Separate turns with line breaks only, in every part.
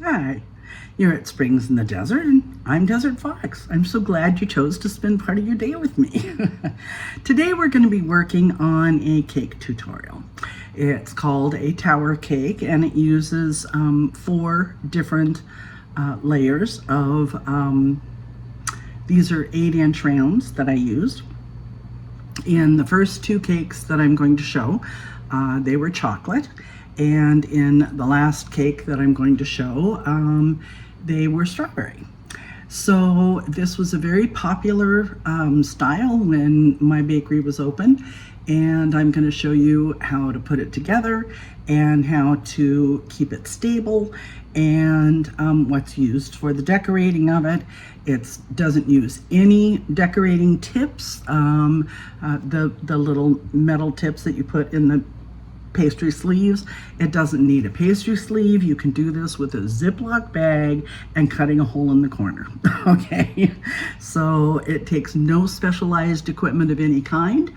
Hi, you're at Springs in the Desert, and I'm Desert Fox. I'm so glad you chose to spend part of your day with me. Today we're going to be working on a cake tutorial. It's called a tower cake, and it uses 4 different layers of, these are 8-inch rounds that I used. In the first 2 cakes that I'm going to show, they were chocolate. And in the last cake that I'm going to show, they were strawberry. So this was a very popular style when my bakery was open, and I'm going to show you how to put it together and how to keep it stable and what's used for the decorating of it. It doesn't use any decorating tips, the little metal tips that you put in the pastry sleeves. It doesn't need a pastry sleeve. You can do this with a Ziploc bag and cutting a hole in the corner. Okay, so it takes no specialized equipment of any kind.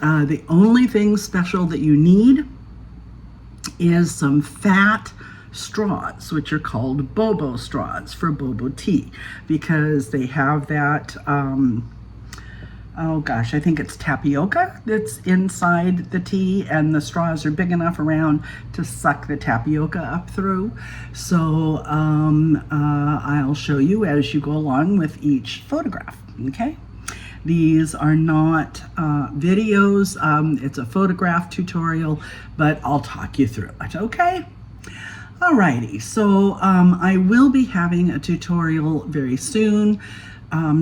The only thing special that you need is some fat straws, which are called bobo straws for boba tea, because they have that oh gosh, I think it's tapioca that's inside the tea, and the straws are big enough around to suck the tapioca up through. So I'll show you as you go along with each photograph, okay? These are not videos, it's a photograph tutorial, but I'll talk you through it, okay? Alrighty, so I will be having a tutorial very soon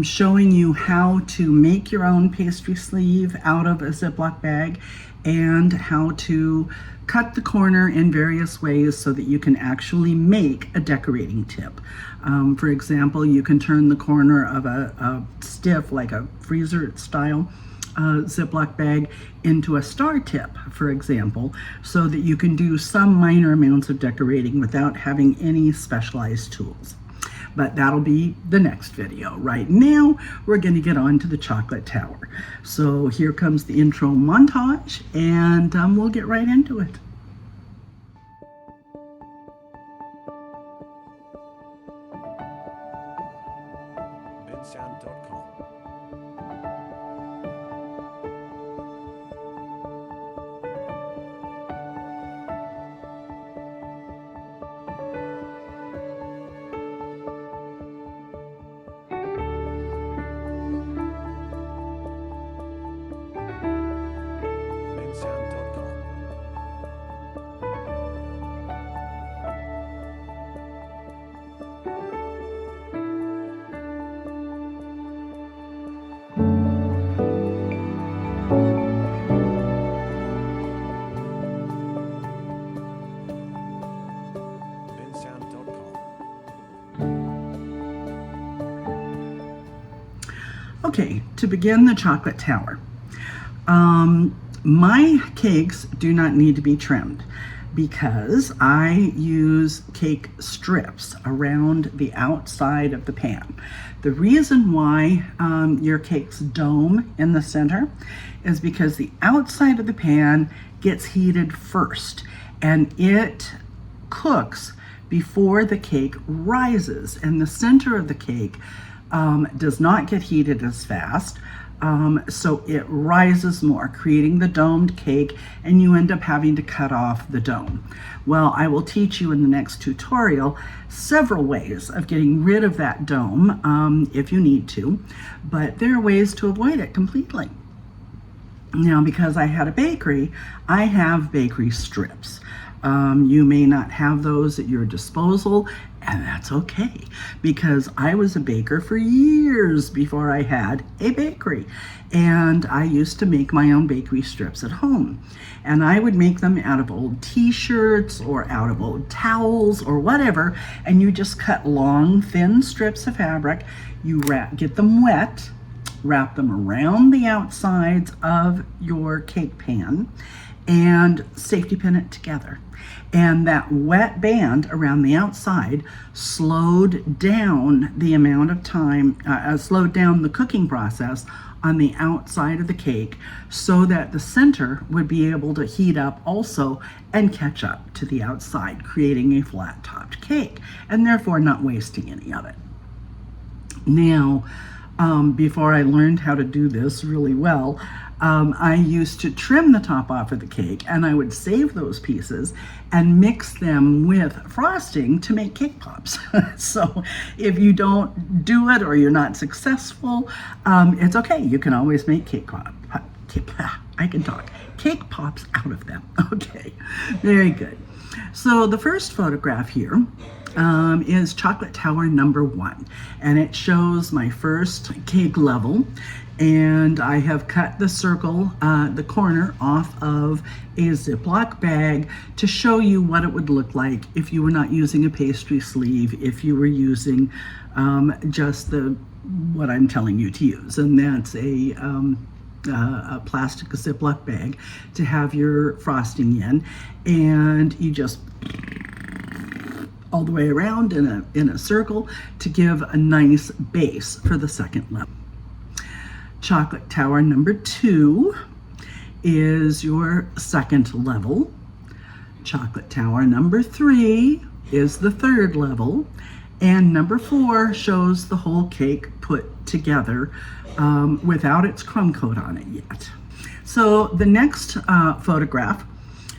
showing you how to make your own pastry sleeve out of a Ziploc bag and how to cut the corner in various ways so that you can actually make a decorating tip. For example, you can turn the corner of a stiff, like a freezer style Ziploc bag into a star tip, for example, so that you can do some minor amounts of decorating without having any specialized tools. But that'll be the next video. Right now, we're going to get on to the chocolate tower. So here comes the intro montage, and we'll get right into it. Okay, to begin the chocolate tower, my cakes do not need to be trimmed because I use cake strips around the outside of the pan. The reason why your cakes dome in the center is because the outside of the pan gets heated first, and it cooks before the cake rises, and the center of the cake does not get heated as fast, so it rises more, creating the domed cake, and you end up having to cut off the dome. Well, I will teach you in the next tutorial several ways of getting rid of that dome if you need to, but there are ways to avoid it completely. Now, because I had a bakery, I have bakery strips. You may not have those at your disposal, and that's okay, because I was a baker for years before I had a bakery, and I used to make my own bakery strips at home, and I would make them out of old t-shirts or out of old towels or whatever, and you just cut long, thin strips of fabric, you get them wet, wrap them around the outsides of your cake pan, and safety pin it together. And that wet band around the outside slowed down the amount of time, slowed down the cooking process on the outside of the cake so that the center would be able to heat up also and catch up to the outside, creating a flat topped cake and therefore not wasting any of it. Now, before I learned how to do this really well, I used to trim the top off of the cake, and I would save those pieces and mix them with frosting to make cake pops. So if you don't do it or you're not successful, it's okay. You can always make cake pops out of them. Okay, very good. So the first photograph here is chocolate tower number 1, and it shows my first cake level, and I have cut the circle, the corner off of a Ziploc bag to show you what it would look like if you were not using a pastry sleeve, if you were using just what I'm telling you to use, and that's a plastic Ziploc bag to have your frosting in, and you just all the way around in a circle to give a nice base for the second level. Chocolate tower number 2 is your second level. Chocolate tower number 3 is the third level, and number 4 shows the whole cake put together without its crumb coat on it yet. So the next photograph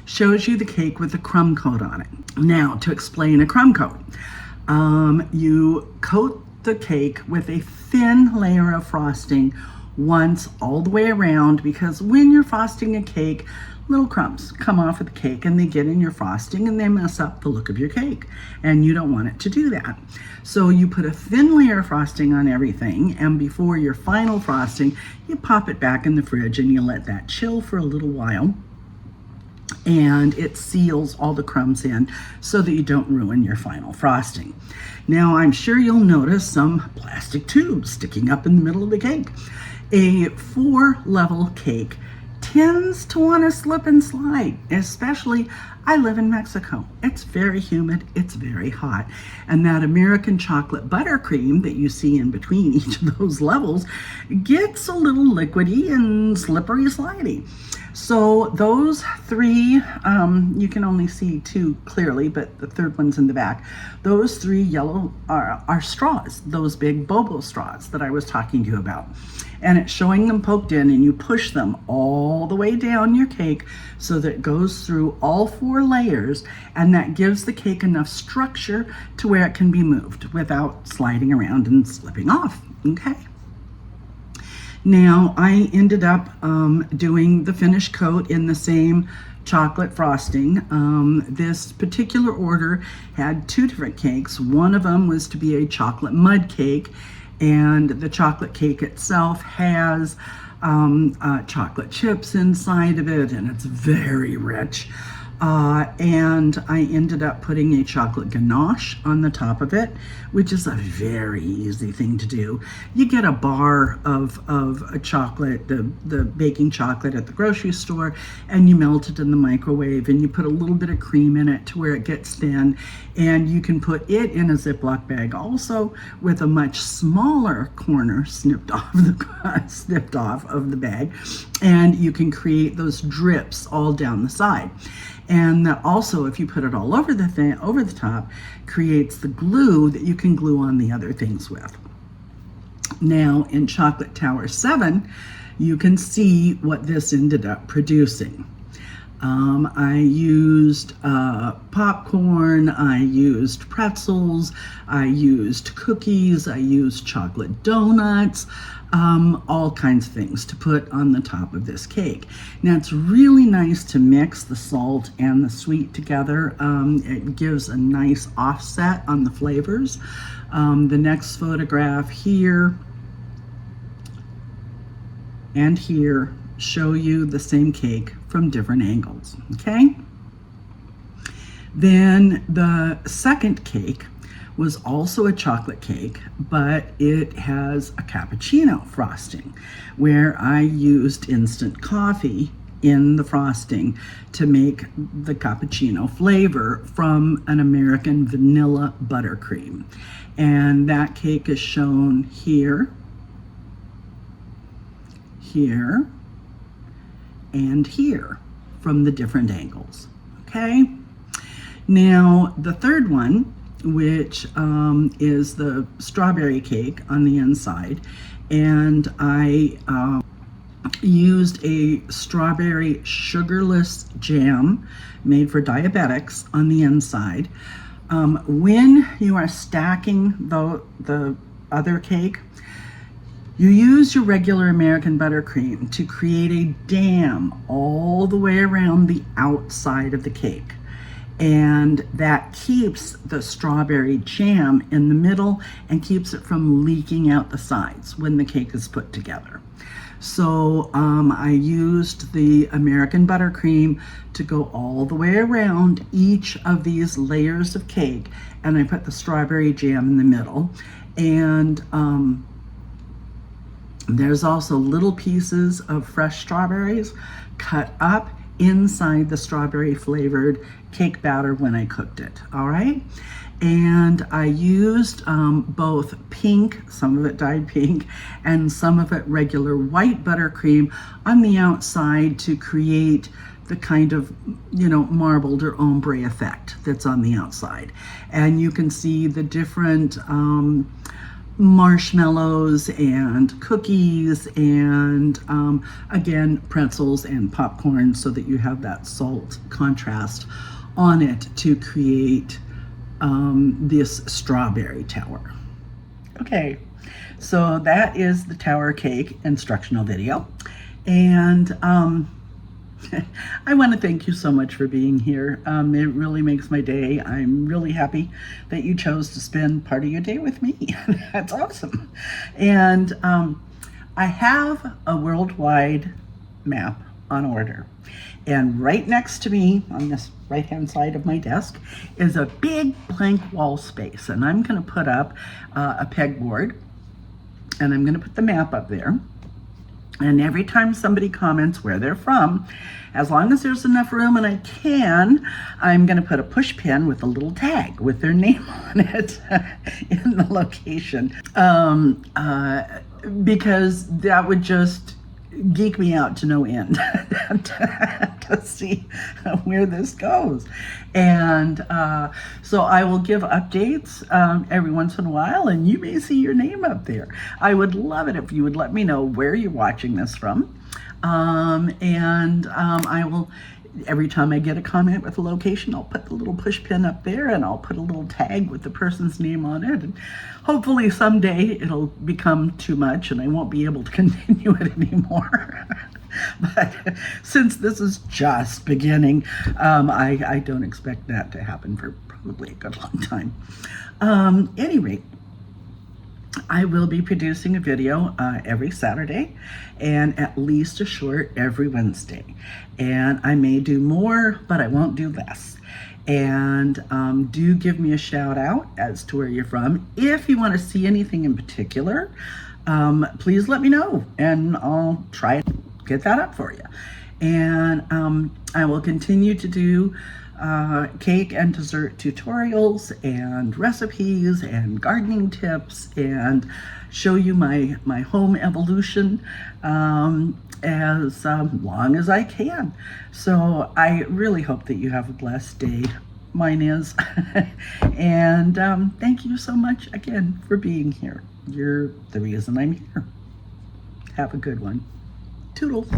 shows you the cake with the crumb coat on it. Now, to explain a crumb coat, you coat the cake with a thin layer of frosting once all the way around, because when you're frosting a cake, little crumbs come off of the cake and they get in your frosting and they mess up the look of your cake, and you don't want it to do that. So you put a thin layer of frosting on everything, and before your final frosting, you pop it back in the fridge and you let that chill for a little while, and it seals all the crumbs in so that you don't ruin your final frosting. Now, I'm sure you'll notice some plastic tubes sticking up in the middle of the cake. A 4-level cake tends to want to slip and slide, especially I live in Mexico. It's very humid, it's very hot, and that American chocolate buttercream that you see in between each of those levels gets a little liquidy and slippery slidey. So those 3, you can only see 2 clearly, but the third one's in the back. Those 3 yellow are straws, those big Bobo straws that I was talking to you about. And it's showing them poked in, and you push them all the way down your cake so that it goes through all 4 layers, and that gives the cake enough structure to where it can be moved without sliding around and slipping off. Okay. Now, I ended up doing the finish coat in the same chocolate frosting. This particular order had 2 different cakes. One of them was to be a chocolate mud cake, and the chocolate cake itself has chocolate chips inside of it, and it's very rich. And I ended up putting a chocolate ganache on the top of it, which is a very easy thing to do. You get a bar of a chocolate, the baking chocolate at the grocery store, and you melt it in the microwave, and you put a little bit of cream in it to where it gets thin, and you can put it in a Ziploc bag also with a much smaller corner snipped off of the bag, and you can create those drips all down the side. And that also, if you put it all over the top, creates the glue that you can glue on the other things with. Now, in Chocolate Tower 7, you can see what this ended up producing. I used popcorn, I used pretzels, I used cookies, I used chocolate donuts, all kinds of things to put on the top of this cake. Now, it's really nice to mix the salt and the sweet together. It gives a nice offset on the flavors. The next photograph here and here show you the same cake from different angles, okay? Then the second cake was also a chocolate cake, but it has a cappuccino frosting, where I used instant coffee in the frosting to make the cappuccino flavor from an American vanilla buttercream. And that cake is shown here here, and here from the different angles, okay? Now, the third one, which is the strawberry cake on the inside, and I used a strawberry sugarless jam made for diabetics on the inside. When you are stacking the other cake, you use your regular American buttercream to create a dam all the way around the outside of the cake. And that keeps the strawberry jam in the middle and keeps it from leaking out the sides when the cake is put together. So I used the American buttercream to go all the way around each of these layers of cake, and I put the strawberry jam in the middle. And there's also little pieces of fresh strawberries cut up inside the strawberry flavored cake batter when I cooked it, all right? And I used both pink, some of it dyed pink, and some of it regular white buttercream on the outside to create the kind of, marbled or ombre effect that's on the outside. And you can see the different marshmallows and cookies and again pretzels and popcorn, so that you have that salt contrast on it to create this strawberry tower. Okay, so that is the tower cake instructional video, and I want to thank you so much for being here. It really makes my day. I'm really happy that you chose to spend part of your day with me. That's awesome. And I have a worldwide map on order. And right next to me on this right-hand side of my desk is a big blank wall space. And I'm going to put up a pegboard, and I'm going to put the map up there. And every time somebody comments where they're from, as long as there's enough room and I can, I'm going to put a push pin with a little tag with their name on it in the location. Because that would just geek me out to no end to see where this goes. And so I will give updates every once in a while, and you may see your name up there. I would love it if you would let me know where you're watching this from. I will, every time I get a comment with a location, I'll put the little push pin up there, and I'll put a little tag with the person's name on it. And hopefully someday it'll become too much and I won't be able to continue it anymore. But since this is just beginning, I don't expect that to happen for probably a good long time. Any rate, I will be producing a video every Saturday, and at least a short every Wednesday. And I may do more, but I won't do less. And do give me a shout out as to where you're from. If you want to see anything in particular, please let me know, and I'll try to get that up for you. And I will continue to do cake and dessert tutorials and recipes and gardening tips, and show you my home evolution as long as I can. So I really hope that you have a blessed day. Mine is. And thank you so much again for being here. You're the reason I'm here. Have a good one. Toodles.